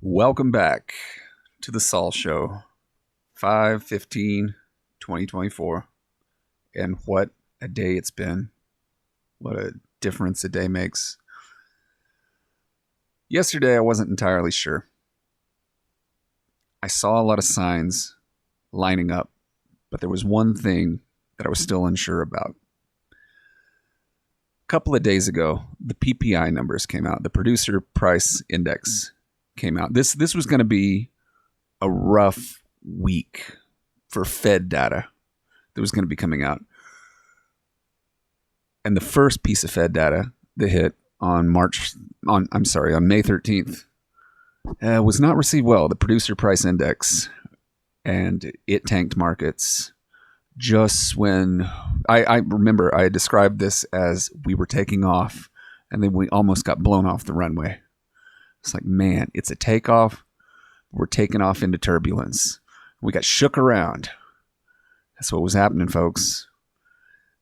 Welcome back to the Sol Show, 5/15/2024. And what a day it's been. What a difference a day makes. Yesterday, I wasn't entirely sure. I saw a lot of signs lining up, but there was one thing that I was still unsure about. A couple of days ago, the PPI numbers came out. The Producer Price Index came out. This was going to be a rough week for Fed data that was going to be coming out. And the first piece of Fed data that hit on May 13th was not received well. The Producer Price Index, and it tanked markets just when I remember I described this as we were taking off and then we almost got blown off the runway. It's like, man, it's a takeoff. We're taking off into turbulence. We got shook around. That's what was happening, folks.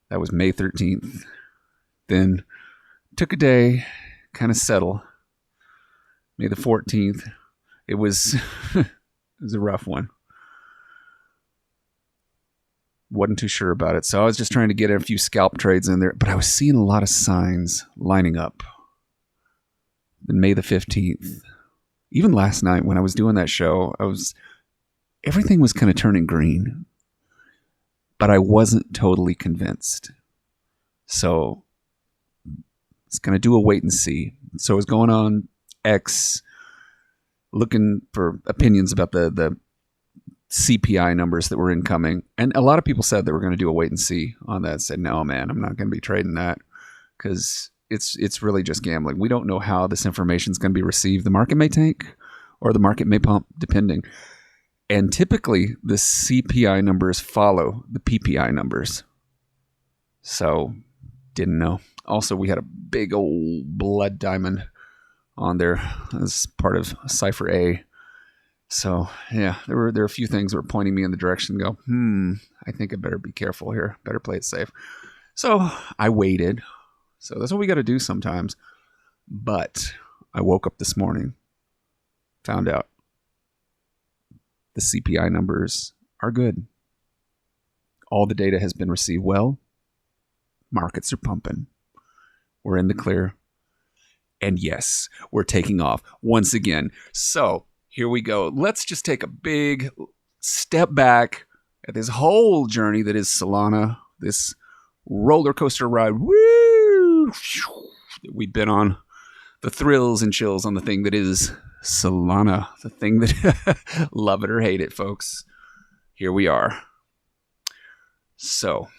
That was May 13th. Then took a day, kind of settle. May the 14th. It was it was a rough one. Wasn't too sure about it. So I was just trying to get a few scalp trades in there. But I was seeing a lot of signs lining up. Then May the 15th. Even last night when I was doing that show, everything was kind of turning green. But I wasn't totally convinced. So it's going to do a wait and see. So I was going on X looking for opinions about the CPI numbers that were incoming. And a lot of people said they were going to do a wait and see on that. I said, no, man, I'm not going to be trading that because it's really just gambling. We don't know how this information is going to be received. The market may tank or the market may pump, depending. And typically, the CPI numbers follow the PPI numbers. So, didn't know. Also, we had a big old blood diamond on there as part of Cipher A. So, yeah, there were a few things that were pointing me in the direction to go, I think I better be careful here. Better play it safe. So, I waited. So, that's what we got to do sometimes. But I woke up this morning, found out the CPI numbers are good. All the data has been received well. Markets are pumping. We're in the clear. And yes, we're taking off once again. So here we go. Let's just take a big step back at this whole journey that is Solana, this roller coaster ride. Woo! That we've been on. The thrills and chills on the thing that is Solana. The thing that love it or hate it, folks. Here we are. So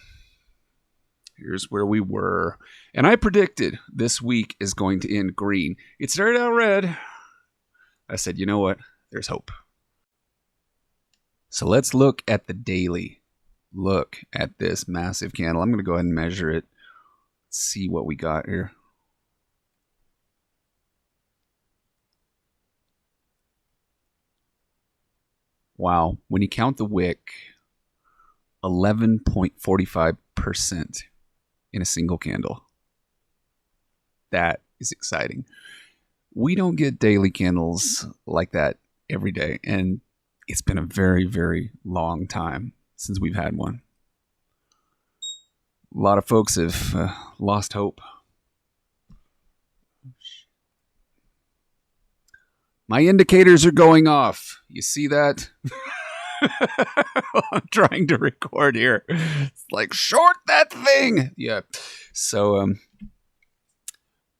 here's where we were. And I predicted this week is going to end green. It started out red. I said, you know what? There's hope. So let's look at the daily. Look at this massive candle. I'm going to go ahead and measure it. Let's see what we got here. Wow. When you count the wick, 11.45% in a single candle. That is exciting. We don't get daily candles like that every day, and it's been a very, very long time since we've had one. A lot of folks have lost hope. My indicators are going off. You see that? I'm trying to record here. It's like, short that thing. Yeah. So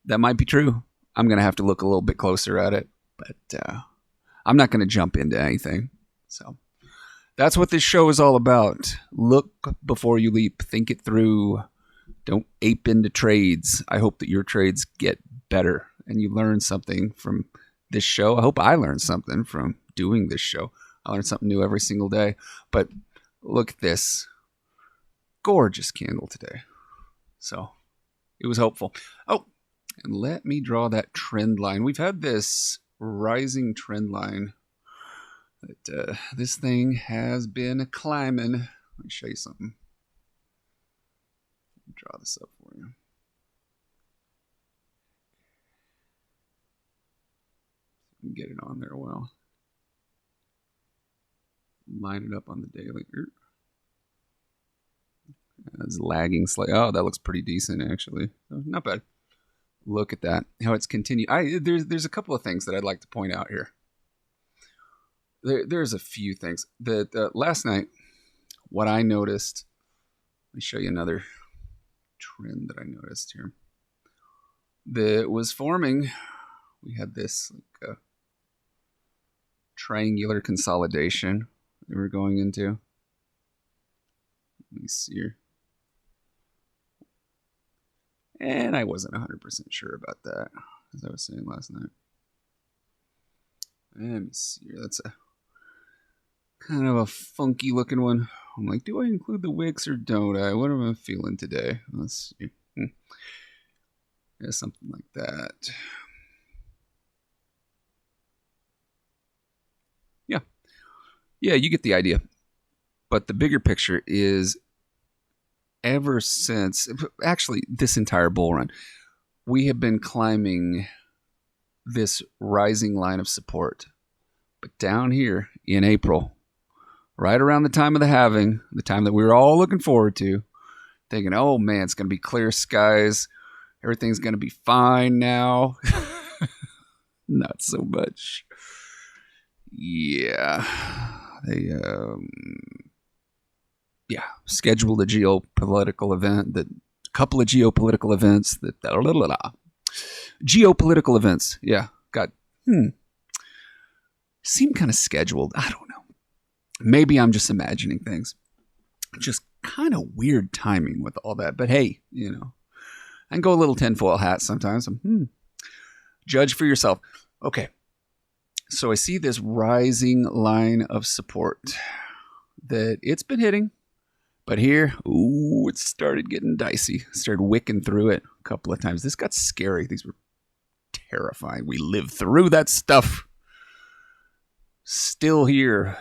that might be true. I'm going to have to look a little bit closer at it. But I'm not going to jump into anything. So that's what this show is all about. Look before you leap. Think it through. Don't ape into trades. I hope that your trades get better and you learn something from this show. I hope I learned something from doing this show. I learn something new every single day. But look at this. Gorgeous candle today. So it was hopeful. Oh, and let me draw that trend line. We've had this rising trend line. That this thing has been climbing. Let me show you something. Draw this up for you. Get it on there well. Line it up on the daily. It's lagging slightly. Oh, that looks pretty decent, actually. Not bad. Look at that. How it's continued. There's a couple of things that I'd like to point out here. There's a few things. That last night, what I noticed, let me show you another trend that I noticed here. That was forming. We had this like triangular consolidation that we're going into. Let me see here. And I wasn't 100% sure about that, as I was saying last night. Let me see here. That's a kind of a funky looking one. I'm like, do I include the wicks or don't I? What am I feeling today? Let's see. Yeah, something like that. Yeah, you get the idea. But the bigger picture is ever since, actually, this entire bull run, we have been climbing this rising line of support. But down here in April, right around the time of the halving, the time that we were all looking forward to, thinking, oh man, it's going to be clear skies. Everything's going to be fine now. Not so much. Yeah. They scheduled a geopolitical event, a couple of geopolitical events geopolitical events, got seem kind of scheduled. I don't know. Maybe I'm just imagining things. Just kind of weird timing with all that. But hey, I can go a little tinfoil hat sometimes. Judge for yourself. Okay. So I see this rising line of support that it's been hitting. But here, it started getting dicey. Started wicking through it a couple of times. This got scary. These were terrifying. We lived through that stuff. Still here.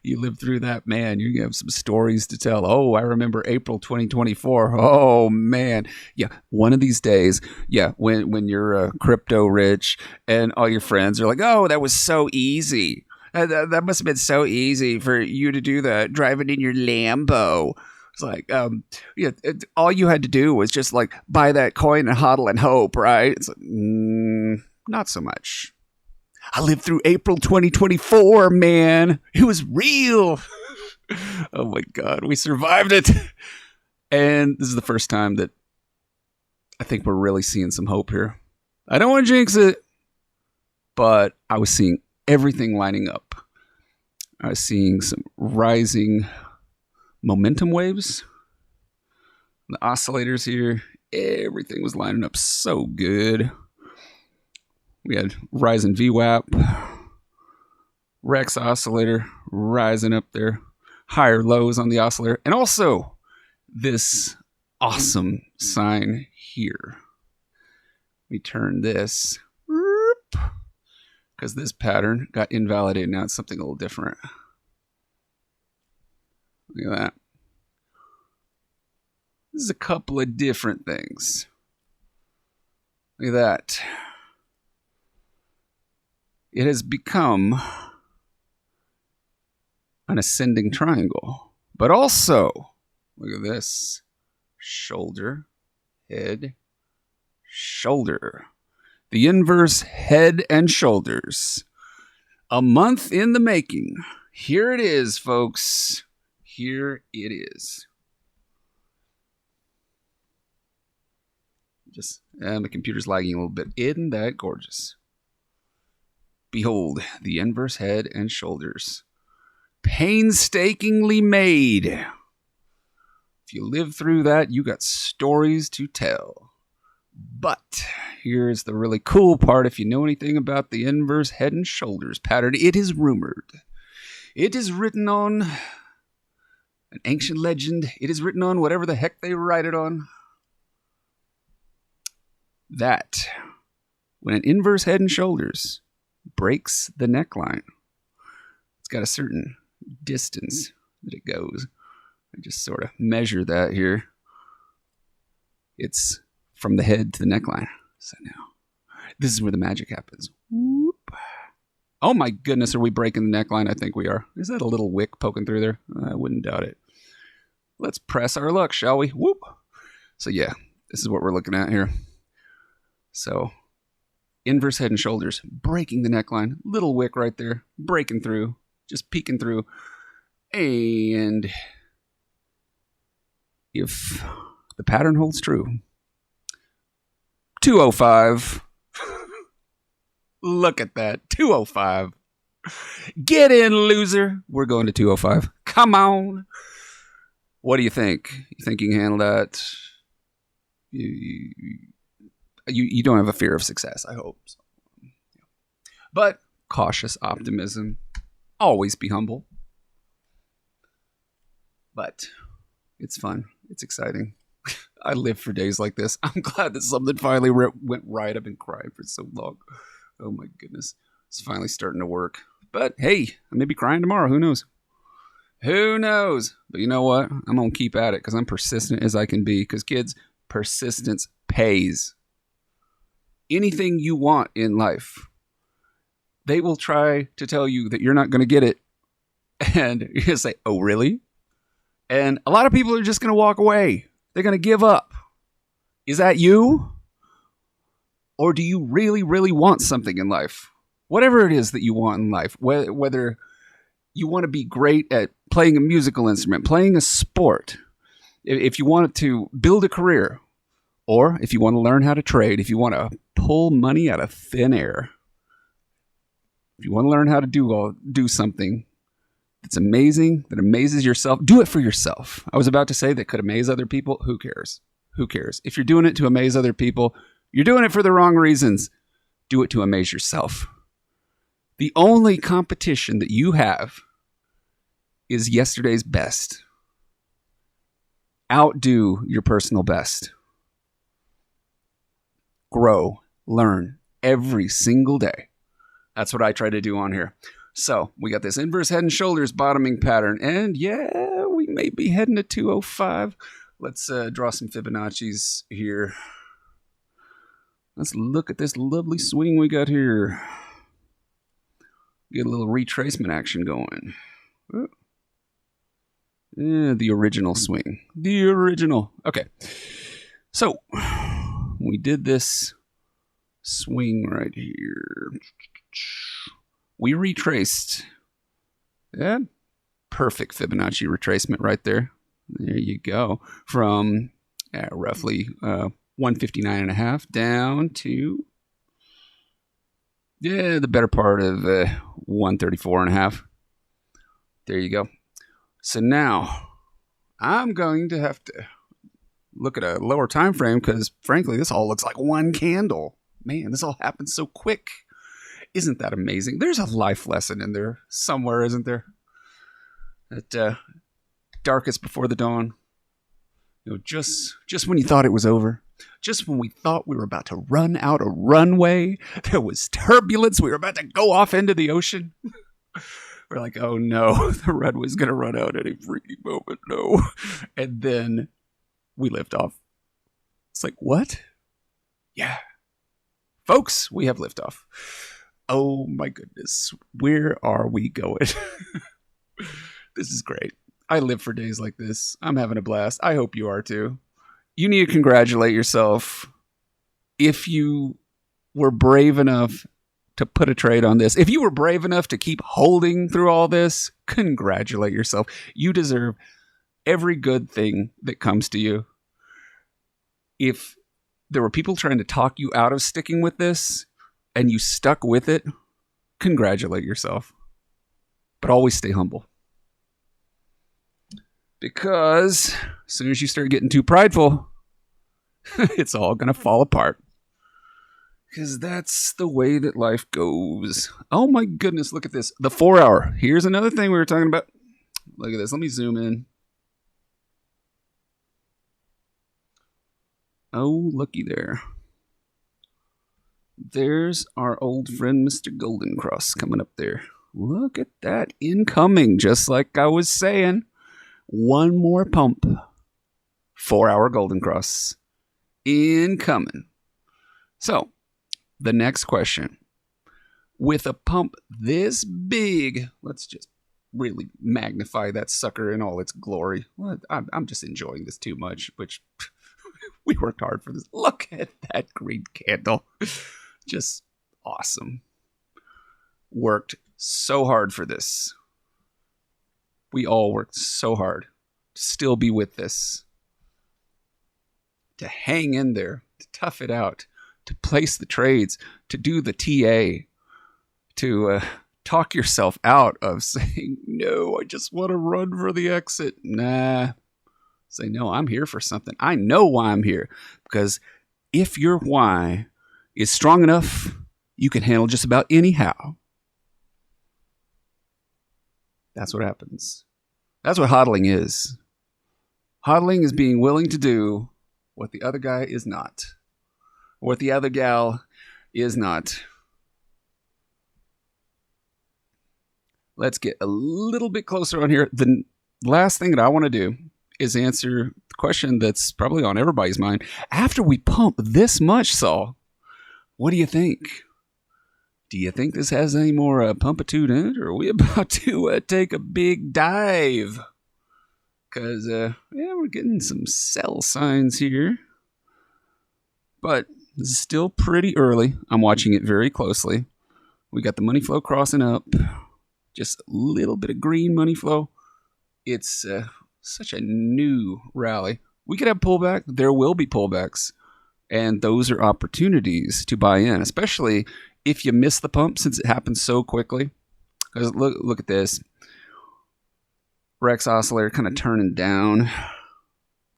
You lived through that, man. You have some stories to tell. Oh, I remember April 2024. Oh, man. Yeah, one of these days, when you're crypto rich and all your friends are like, oh, that was so easy. That must have been so easy for you to do that, driving in your Lambo. It's like, all you had to do was just like buy that coin and hodl and hope, right? It's like, not so much. I lived through April 2024, man. It was real. Oh my God, we survived it. And this is the first time that I think we're really seeing some hope here. I don't want to jinx it, but I was seeing everything lining up. I was seeing some rising momentum waves. The oscillators here, everything was lining up so good. We had rising VWAP, Rex oscillator rising up there, higher lows on the oscillator, and also this awesome sign here. We turn this, because this pattern got invalidated. Now it's something a little different. Look at that. This is a couple of different things. Look at that. It has become an ascending triangle. But also, look at this. Shoulder, head, shoulder. The inverse head and shoulders. A month in the making. Here it is, folks. Here it is. And the computer's lagging a little bit. Isn't that gorgeous? Behold, the inverse head and shoulders. Painstakingly made. If you live through that, you got stories to tell. But here's the really cool part. If you know anything about the inverse head and shoulders pattern, it is rumored. It is written on an ancient legend. It is written on whatever the heck they write it on. That when an inverse head and shoulders breaks the neckline, it's got a certain distance that it goes. I just sort of measure that here. It's from the head to the neckline. So now, This is where the magic happens. Whoop. Oh my goodness, are we breaking the neckline? I think we are. Is that a little wick poking through there? I wouldn't doubt it. Let's press our luck, shall we? Whoop. So yeah, this is what we're looking at here. So inverse head and shoulders, breaking the neckline. Little wick right there, breaking through, just peeking through. And if the pattern holds true, 205. Look at that. 205. Get in, loser. We're going to 205. Come on. What do you think? You think you can handle that? You don't have a fear of success, I hope. So. But cautious optimism. Always be humble. But it's fun. It's exciting. I live for days like this. I'm glad that something finally went right. I've been crying for so long. Oh my goodness. It's finally starting to work. But hey, I may be crying tomorrow. Who knows? Who knows? But you know what? I'm going to keep at it because I'm persistent as I can be. Because kids, persistence pays. Anything you want in life, they will try to tell you that you're not going to get it. And you're going to say, oh, really? And a lot of people are just going to walk away. They're going to give up. Is that you? Or do you really, really want something in life? Whatever it is that you want in life, whether you want to be great at playing a musical instrument, playing a sport, if you want to build a career, or if you want to learn how to trade, if you want to pull money out of thin air, if you want to learn how to do something that's amazing, that amazes yourself, do it for yourself. I was about to say that could amaze other people. Who cares? Who cares? If you're doing it to amaze other people, you're doing it for the wrong reasons. Do it to amaze yourself. The only competition that you have is yesterday's best. Outdo your personal best. Grow, learn every single day. That's what I try to do on here. So we got this inverse head and shoulders bottoming pattern. And yeah, we may be heading to 205. Let's draw some Fibonacci's here. Let's look at this lovely swing we got here. Get a little retracement action going. The original swing. The original. Okay. So we did this swing right here. We retraced. Yeah. Perfect Fibonacci retracement right there. There you go. From roughly 159.5 down to the better part of 134.5. There you go. So now I'm going to have to look at a lower time frame because frankly this all looks like one candle. Man, this all happened so quick. Isn't that amazing? There's a life lesson in there somewhere, isn't there? That darkest before the dawn. You know, just when you thought it was over, just when we thought we were about to run out a runway, there was turbulence. We were about to go off into the ocean. We're like, oh no, the runway's going to run out any freaking moment. No. And then we lift off. It's like, what? Yeah. Folks, we have liftoff. Oh my goodness. Where are we going? This is great. I live for days like this. I'm having a blast. I hope you are too. You need to congratulate yourself if you were brave enough to put a trade on this. If you were brave enough to keep holding through all this, congratulate yourself. You deserve every good thing that comes to you. If there were people trying to talk you out of sticking with this and you stuck with it, congratulate yourself. But always stay humble. Because as soon as you start getting too prideful, it's all going to fall apart. Because that's the way that life goes. Oh my goodness, look at this. The 4 hour. Here's another thing we were talking about. Look at this. Let me zoom in. Oh, looky there. There's our old friend, Mr. Golden Cross, coming up there. Look at that. Incoming, just like I was saying. One more pump. 4 hour Golden Cross. Incoming. So, the next question. With a pump this big, let's just really magnify that sucker in all its glory. Well, I'm just enjoying this too much, which we worked hard for this. Look at that green candle. Just awesome. Worked so hard for this. We all worked so hard to still be with this, to hang in there, to tough it out, to place the trades, to do the TA, to talk yourself out of saying, no, I just want to run for the exit. Nah. Say, no, I'm here for something. I know why I'm here. Because if your why is strong enough, you can handle just about anyhow. That's what happens. That's what hodling is. Hodling is being willing to do what the other guy is not. What the other gal is not. Let's get a little bit closer on here. The last thing that I want to do is answer the question that's probably on everybody's mind. After we pump this much, Saul, what do you think? Do you think this has any more pumpitude in it, or are we about to take a big dive? Because, we're getting some sell signs here. But this is still pretty early. I'm watching it very closely. We got the money flow crossing up. Just a little bit of green money flow. It's such a new rally. We could have pullback. There will be pullbacks. And those are opportunities to buy in, especially if you miss the pump since it happens so quickly. Because look at this. Rex oscillator kind of turning down.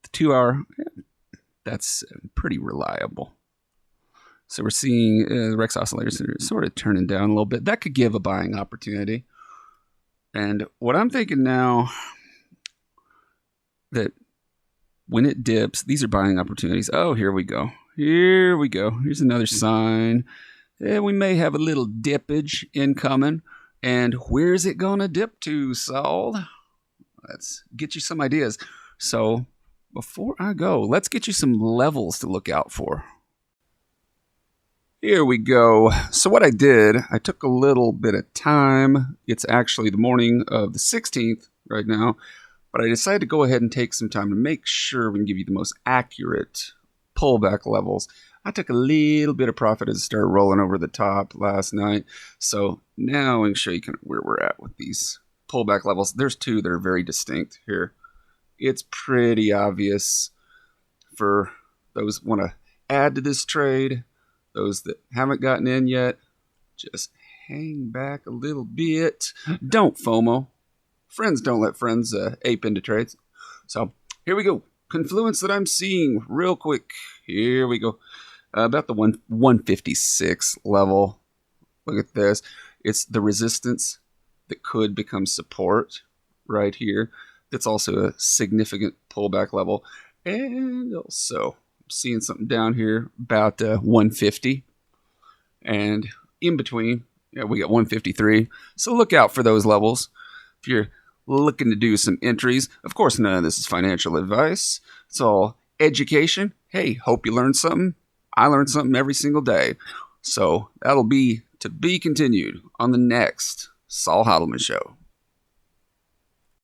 The 2 hour, that's pretty reliable. So we're seeing the Rex oscillators sort of turning down a little bit. That could give a buying opportunity. And what I'm thinking now, that when it dips, these are buying opportunities. Oh, here we go. Here we go. Here's another sign. Yeah, we may have a little dippage incoming. And where's it going to dip to, Saul? Let's get you some ideas. So before I go, let's get you some levels to look out for. Here we go. So what I did, I took a little bit of time. It's actually the morning of the 16th right now. But I decided to go ahead and take some time to make sure we can give you the most accurate pullback levels. I took a little bit of profit as it started rolling over the top last night. So now I can show you kind of where we're at with these pullback levels. There's two that are very distinct here. It's pretty obvious for those who want to add to this trade. Those that haven't gotten in yet, just hang back a little bit. Don't FOMO. Friends don't let friends ape into trades. So here we go. Confluence that I'm seeing real quick. Here we go. About the 156 level. Look at this. It's the resistance that could become support right here. That's also a significant pullback level. And also seeing something down here about 150. And in between, we got 153. So look out for those levels. If you're looking to do some entries, of course, none of this is financial advice. It's all education. Hey, hope you learned something. I learned something every single day. So that'll be to be continued on the next Saul Heidelman Show.